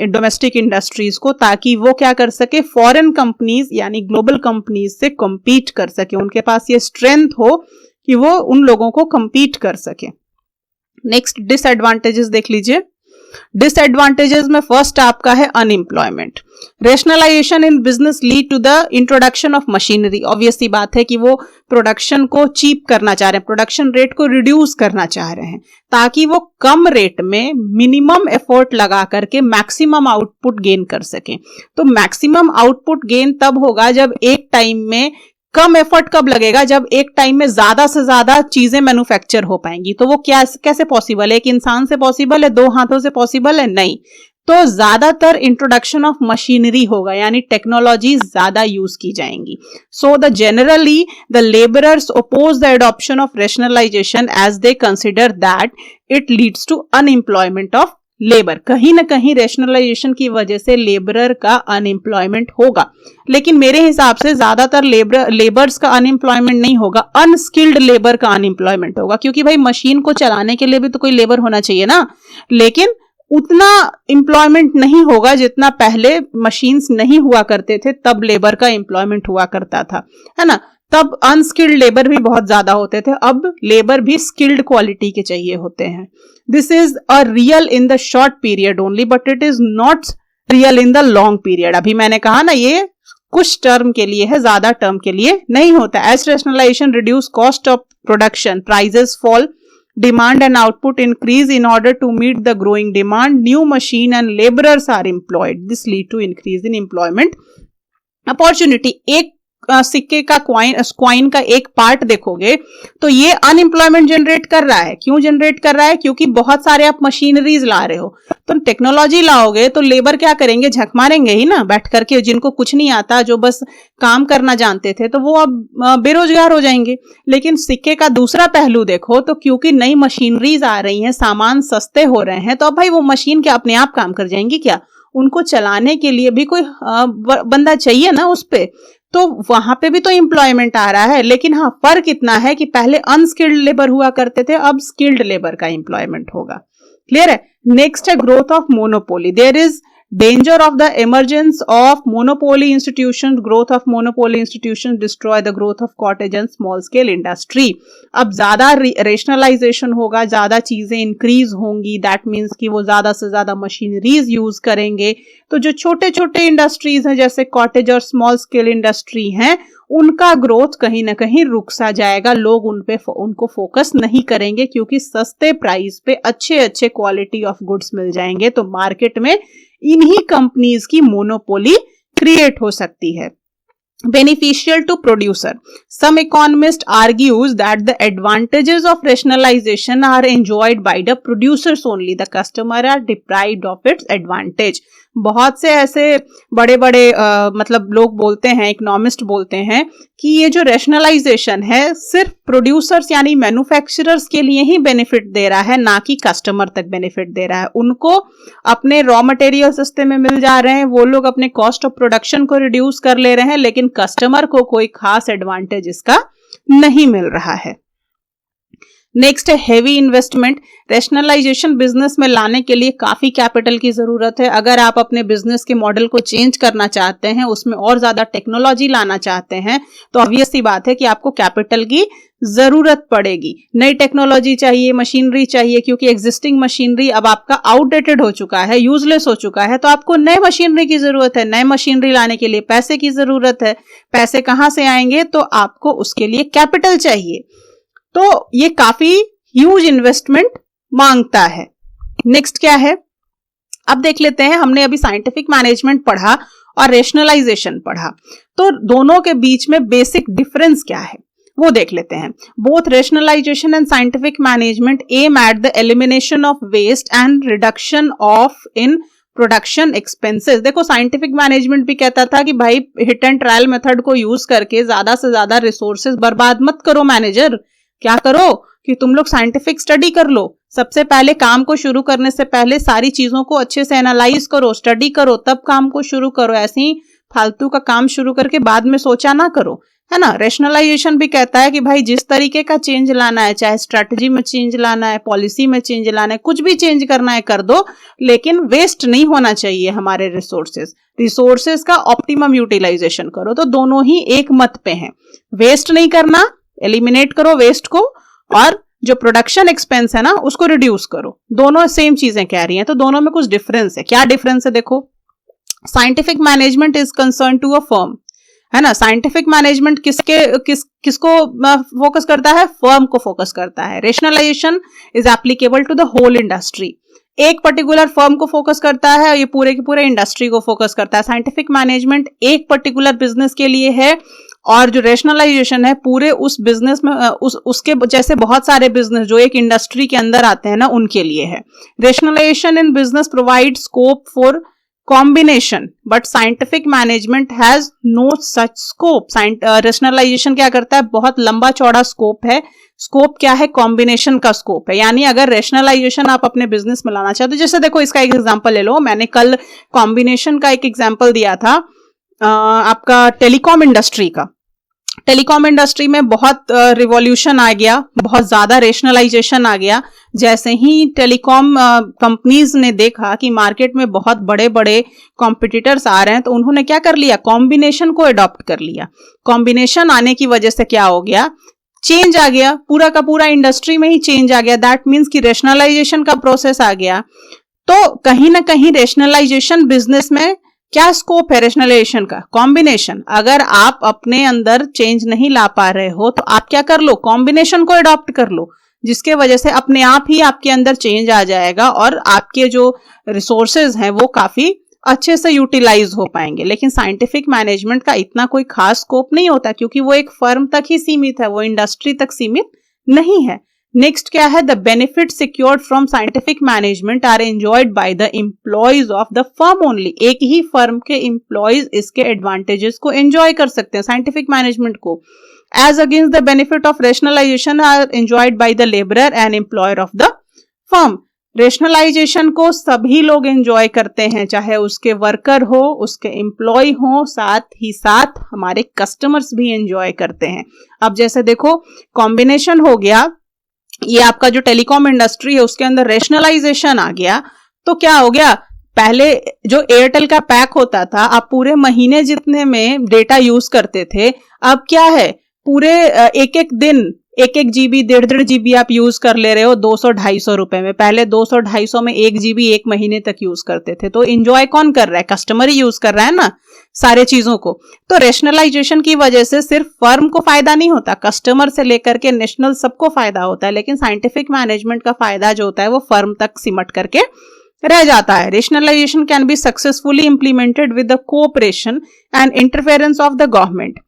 डोमेस्टिक इंडस्ट्रीज को, ताकि वो क्या कर सके, फॉरेन कंपनीज यानी ग्लोबल कंपनीज से कम्पीट कर सके। उनके पास ये स्ट्रेंथ हो कि वो उन लोगों को compete कर सके। नेक्स्ट डिसएडवांटेजेस देख लीजिए। डिसएडवांटेजेस में फर्स्ट आपका है unemployment. Rationalisation in business lead to the introduction of machinery. Obvious सी बात है कि वो प्रोडक्शन को चीप करना चाह रहे हैं, प्रोडक्शन रेट को रिड्यूस करना चाह रहे हैं, ताकि वो कम रेट में मिनिमम एफर्ट लगा करके मैक्सिमम आउटपुट गेन कर सकें। तो मैक्सिमम आउटपुट गेन तब होगा जब एक टाइम में, कम एफर्ट कब लगेगा, जब एक टाइम में ज्यादा से ज्यादा चीजें मैन्युफैक्चर हो पाएंगी। तो वो क्या कैसे पॉसिबल है, एक इंसान से पॉसिबल है, दो हाथों से पॉसिबल है, नहीं। तो ज्यादातर इंट्रोडक्शन ऑफ मशीनरी होगा, यानी टेक्नोलॉजी ज्यादा यूज की जाएंगी। So the generally the labourers oppose the adoption of rationalisation as they consider that it leads to unemployment of labour. कहीं ना कहीं रेशनलाइजेशन की वजह से लेबरर का अनएम्प्लॉयमेंट होगा, लेकिन मेरे हिसाब से ज्यादातर लेबर्स का अनएम्प्लॉयमेंट नहीं होगा, अनस्किल्ड लेबर का अनएम्प्लॉयमेंट होगा। क्योंकि भाई मशीन को चलाने के लिए भी तो कोई लेबर होना चाहिए ना, लेकिन उतना एम्प्लॉयमेंट नहीं होगा जितना पहले मशीन्स नहीं हुआ करते थे तब लेबर का एम्प्लॉयमेंट हुआ करता था, है ना। तब अनस्किल्ड लेबर भी बहुत ज्यादा होते थे, अब लेबर भी स्किल्ड क्वालिटी के चाहिए होते हैं। This is a real in the short period only, but it is not real in the long period. अभी मैंने कहा ना, ये कुछ टर्म के लिए है, ज्यादा टर्म के लिए नहीं होता। As rationalisation reduce cost of production, prices fall, demand and output increase in order to meet the growing demand, new machine and laborers are employed. This lead to increase in employment opportunity. एक सिक्के का coin का एक part देखोगे तो ये unemployment generate कर रहा है। क्यों जनरेट कर रहा है? क्योंकि बहुत सारे आप मशीनरीज ला रहे हो, तुम टेक्नोलॉजी लाओगे तो लेबर क्या करेंगे, झक मारेंगे ही ना बैठ करके। जिनको कुछ नहीं आता, जो बस काम करना जानते थे, तो वो अब बेरोजगार हो जाएंगे। लेकिन सिक्के का दूसरा पहलू देखो तो क्योंकि नई मशीनरीज आ रही हैं, सामान सस्ते हो रहे हैं, तो अब भाई वो मशीन क्या अपने आप काम कर जाएंगी क्या? उनको चलाने के लिए भी कोई बंदा चाहिए ना उस पे, तो वहां पे भी तो एम्प्लॉयमेंट आ रहा है। लेकिन हाँ, फर्क इतना है कि पहले अनस्किल्ड लेबर हुआ करते थे, अब स्किल्ड लेबर का एम्प्लॉयमेंट होगा। क्लियर है? नेक्स्ट है growth of monopoly. There is danger of the emergence of monopoly institutions. Growth of monopoly institutions destroy the growth of cottage and small scale industry. अब ज्यादा रेशनलाइजेशन होगा, ज्यादा चीजें increase होंगी, दैट मीन्स कि वो ज्यादा से ज्यादा मशीनरीज यूज करेंगे। तो जो छोटे छोटे इंडस्ट्रीज हैं जैसे कॉटेज और स्मॉल स्केल इंडस्ट्री हैं, उनका ग्रोथ कहीं ना कहीं रुक सा जाएगा, लोग उनको फोकस नहीं करेंगे क्योंकि सस्ते प्राइस पे अच्छे अच्छे क्वालिटी ऑफ गुड्स मिल जाएंगे। तो मार्केट में इन्हीं कंपनीज की मोनोपोली क्रिएट हो सकती है। Beneficial to producer. Some economists argues that the advantages of rationalization are enjoyed by the producers only. The customer are deprived of its advantage. बहुत से ऐसे बड़े बड़े मतलब लोग बोलते हैं, इकोनॉमिस्ट बोलते हैं कि ये जो रैशनलाइजेशन है सिर्फ प्रोड्यूसर्स यानी मैन्युफैक्चरर्स के लिए ही बेनिफिट दे रहा है, ना कि कस्टमर तक बेनिफिट दे रहा है। उनको अपने रॉ मटेरियल सस्ते में मिल जा रहे हैं, वो लोग अपने कॉस्ट ऑफ प्रोडक्शन को रिड्यूस कर ले रहे हैं, लेकिन कस्टमर को कोई खास एडवांटेज इसका नहीं मिल रहा है। नेक्स्ट है हेवी इन्वेस्टमेंट। रैशनलाइजेशन बिजनेस में लाने के लिए काफी कैपिटल की जरूरत है। अगर आप अपने बिजनेस के मॉडल को चेंज करना चाहते हैं, उसमें और ज्यादा टेक्नोलॉजी लाना चाहते हैं, तो ऑब्वियस सी बात है कि आपको कैपिटल की जरूरत पड़ेगी। नई टेक्नोलॉजी चाहिए, मशीनरी चाहिए, क्योंकि एग्जिस्टिंग मशीनरी अब आपका आउटडेटेड हो चुका है, यूजलेस हो चुका है, तो आपको नए मशीनरी की जरूरत है। नए मशीनरी लाने के लिए पैसे की जरूरत है। पैसे कहां से आएंगे? तो आपको उसके लिए कैपिटल चाहिए। तो ये काफी ह्यूज इन्वेस्टमेंट मांगता है। नेक्स्ट क्या है, अब देख लेते हैं। हमने अभी साइंटिफिक मैनेजमेंट पढ़ा और रैशनलाइजेशन पढ़ा, तो दोनों के बीच में बेसिक डिफरेंस क्या है वो देख लेते हैं। Both rationalisation and scientific management aim at the elimination of waste and reduction of in production expenses. देखो, साइंटिफिक मैनेजमेंट भी कहता था कि भाई हिट एंड ट्रायल मेथड को यूज करके ज्यादा से ज्यादा रिसोर्सेज बर्बाद मत करो मैनेजर। क्या करो कि तुम लोग साइंटिफिक स्टडी कर लो। सबसे पहले काम को शुरू करने से पहले सारी चीजों को अच्छे से एनालाइज करो, स्टडी करो, तब काम को शुरू करो। ऐसे ही फालतू का काम शुरू करके बाद में सोचा ना करो, है ना। रैशनलाइजेशन भी कहता है कि भाई जिस तरीके का चेंज लाना है, चाहे स्ट्रेटजी में चेंज लाना है, पॉलिसी में चेंज लाना है, कुछ भी चेंज करना है कर दो, लेकिन वेस्ट नहीं होना चाहिए हमारे रिसोर्सेज का ऑप्टिमम यूटिलाइजेशन करो। तो दोनों ही एक मत पे हैं, वेस्ट नहीं करना, एलिमिनेट करो वेस्ट को, और जो प्रोडक्शन एक्सपेंस है ना उसको रिड्यूस करो। दोनों सेम चीजें कह रही हैं, तो दोनों में कुछ डिफरेंस है। क्या डिफरेंस है देखो। Scientific management is concern to a firm, है ना। साइंटिफिक मैनेजमेंट किसको फोकस करता है? फर्म को फोकस करता है। Rationalisation is applicable to the whole industry. एक पर्टिकुलर फर्म को फोकस करता है, ये पूरे के पूरे इंडस्ट्री को फोकस करता है। साइंटिफिक मैनेजमेंट एक पर्टिकुलर बिजनेस के लिए है, और जो रैशनलाइजेशन है पूरे उस बिजनेस में उसके जैसे बहुत सारे बिजनेस जो एक इंडस्ट्री के अंदर आते हैं ना, उनके लिए है। Rationalisation in business provide scope for combination, but scientific management has no such scope. Rationalisation क्या करता है? बहुत लंबा चौड़ा स्कोप है। स्कोप क्या है? कॉम्बिनेशन का स्कोप है। यानी अगर रैशनलाइजेशन आप अपने बिजनेस में लाना चाहते हो, जैसे देखो इसका एक एग्जांपल ले लो। मैंने कल कॉम्बिनेशन का एक एग्जांपल दिया था आपका टेलीकॉम इंडस्ट्री का। टेलीकॉम इंडस्ट्री में बहुत रिवॉल्यूशन आ गया, बहुत ज्यादा रैशनलाइजेशन आ गया। जैसे ही टेलीकॉम कंपनीज ने देखा कि मार्केट में बहुत बड़े बड़े कॉम्पिटिटर्स आ रहे हैं, तो उन्होंने क्या कर लिया? कॉम्बिनेशन को अडॉप्ट कर लिया। कॉम्बिनेशन आने की वजह से क्या हो गया? चेंज आ गया, पूरा का पूरा इंडस्ट्री में ही चेंज आ गया। दैट मीन्स कि रैशनलाइजेशन का प्रोसेस आ गया। तो कहीं ना कहीं रैशनलाइजेशन बिजनेस में क्या स्कोप है रैशनलाइजेशन का? कॉम्बिनेशन। अगर आप अपने अंदर चेंज नहीं ला पा रहे हो तो आप क्या कर लो? कॉम्बिनेशन को अडॉप्ट कर लो, जिसके वजह से अपने आप ही आपके अंदर चेंज आ जाएगा और आपके जो रिसोर्सेज हैं वो काफी अच्छे से यूटिलाइज हो पाएंगे। लेकिन साइंटिफिक मैनेजमेंट का इतना कोई खास स्कोप नहीं होता, क्योंकि वो एक फर्म तक ही सीमित है, वो इंडस्ट्री तक सीमित नहीं है। नेक्स्ट क्या है? The benefit secured from scientific management are enjoyed by the employees of the firm only. एक ही फर्म के एम्प्लॉयज इसके एडवांटेजेस को एंजॉय कर सकते हैं, साइंटिफिक मैनेजमेंट को। As against the benefit of rationalisation are enjoyed by the labourer and employer of the firm. Rationalisation को सभी लोग एंजॉय करते हैं, चाहे उसके वर्कर हो, उसके एम्प्लॉय हो, साथ ही साथ हमारे कस्टमर्स भी एंजॉय करते हैं। अब जैसे देखो, कॉम्बिनेशन हो गया, ये आपका जो टेलीकॉम इंडस्ट्री है उसके अंदर रैशनलाइजेशन आ गया, तो क्या हो गया? पहले जो एयरटेल का पैक होता था, आप पूरे महीने जितने में डेटा यूज करते थे, अब क्या है? पूरे एक एक दिन एक जीबी 1.5 जीबी आप यूज कर ले रहे हो 200-250 रुपए में। पहले 200-250 में 1 जीबी 1 महीने तक यूज करते थे। तो इंजॉय कौन कर रहा है? कस्टमर ही यूज कर रहा है ना सारे चीजों को। तो रेशनलाइजेशन की वजह से सिर्फ फर्म को फायदा नहीं होता, कस्टमर से लेकर के नेशनल सबको फायदा होता है, लेकिन साइंटिफिक मैनेजमेंट का फायदा जो होता है वो फर्म तक सिमट करके रह जाता है। Rationalisation can be successfully implemented with the cooperation and interference of the government,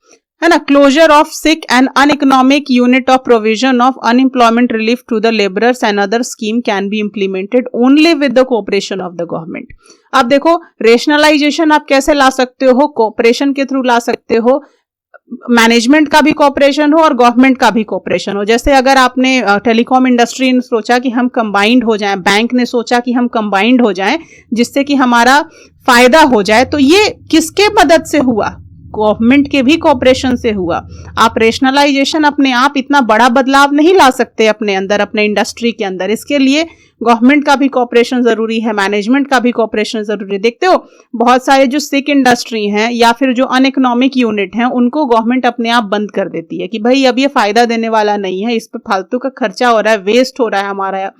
है ना। Closure of sick and uneconomic unit of provision of unemployment relief to the labourers and other scheme can be implemented only with the cooperation of the government. अब देखो rationalisation आप कैसे ला सकते हो? Cooperation के through ला सकते हो। मैनेजमेंट का भी कोऑपरेशन हो और गवर्नमेंट का भी कोऑपरेशन हो। जैसे अगर आपने टेलीकॉम इंडस्ट्री ने सोचा कि हम कंबाइंड हो जाएं, बैंक ने सोचा कि हम कंबाइंड हो जाएं जिससे कि हमारा फायदा हो जाए, तो ये किसके मदद से हुआ? गवर्नमेंट के भी कोऑपरेशन से हुआ। आप रेशनलाइजेशन अपने आप इतना बड़ा बदलाव नहीं ला सकते अपने अंदर, अपने इंडस्ट्री के अंदर। इसके लिए गवर्नमेंट का भी कोऑपरेशन जरूरी है, मैनेजमेंट का भी कोऑपरेशन जरूरी है। देखते हो बहुत सारे जो सिक इंडस्ट्री हैं या फिर जो अनइकोनॉमिक यूनिट हैं उनको गवर्नमेंट अपने आप बंद कर देती है कि भाई अब ये फायदा देने वाला नहीं है, इस पे फालतू का खर्चा हो रहा है, वेस्ट हो रहा है हमारा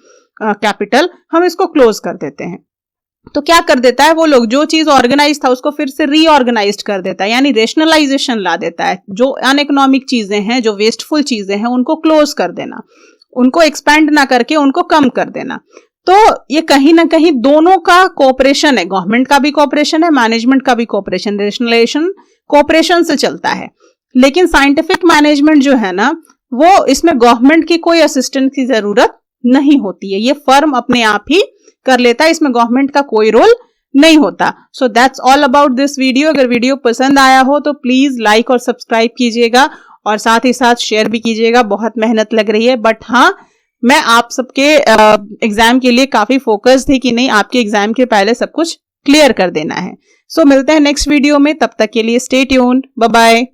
कैपिटल, हम इसको क्लोज कर देते हैं। तो क्या कर देता है वो लोग, जो चीज ऑर्गेनाइज था उसको फिर से रीऑर्गेनाइज कर देता है, यानी रेशनलाइजेशन ला देता है। जो अनइकोनॉमिक चीजें हैं, जो वेस्टफुल चीजें हैं, उनको क्लोज कर देना, उनको एक्सपेंड ना करके उनको कम कर देना। तो ये कहीं ना कहीं दोनों का कोऑपरेशन है, गवर्नमेंट का भी कोऑपरेशन है, मैनेजमेंट का भी कोऑपरेशन। रेशनलाइजेशन कोऑपरेशन से चलता है, लेकिन साइंटिफिक मैनेजमेंट जो है ना वो इसमें गवर्नमेंट की कोई असिस्टेंस की जरूरत नहीं होती है, ये फर्म अपने आप ही कर लेता है, इसमें गवर्नमेंट का कोई रोल नहीं होता। So that's all about this video. अगर वीडियो पसंद आया हो तो प्लीज लाइक और सब्सक्राइब कीजिएगा और साथ ही साथ शेयर भी कीजिएगा। बहुत मेहनत लग रही है, बट हाँ मैं आप सबके एग्जाम के लिए काफी फोकस थी कि नहीं, आपके एग्जाम के पहले सब कुछ क्लियर कर देना है। सो मिलते हैं नेक्स्ट वीडियो में, तब तक के लिए स्टे ट्यून्ड, बाय बाय।